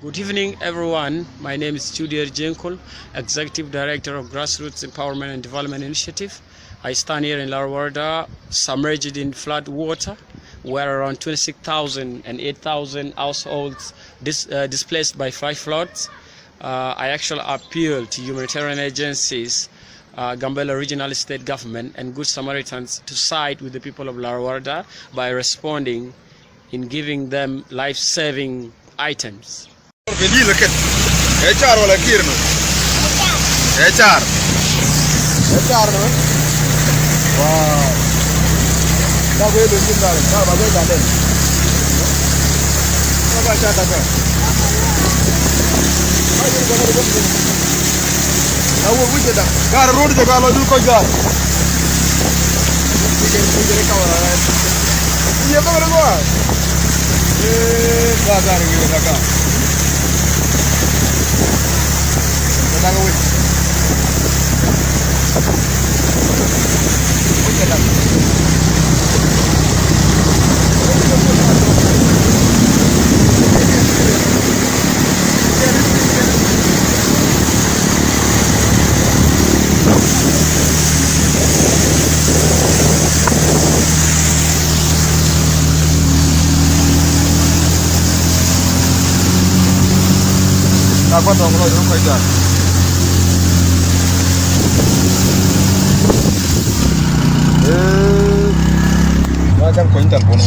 Good evening, everyone. My name is Julier Jenkul, Executive Director of Grassroots Empowerment and Development Initiative. I stand here in LARE WOREDA, submerged in flood water, where around 26,000 and 8,000 households displaced by 5 floods. I actually appeal to humanitarian agencies, Gambella Regional State Government, and Good Samaritans to side with the people of LARE WOREDA by responding in giving them life-saving items. قليلة كده HR ولا كيرنو HR نو واو ده بيلو جدا ده بقول بعدين ما بقى شاطر كده هو وجه ده قال الرود ده قالوا دول كوجار يجي كورا يا كورا جوا ده قال يجي ده Đang ngồi. Apa dong lo yang kayak Macam koin telepon.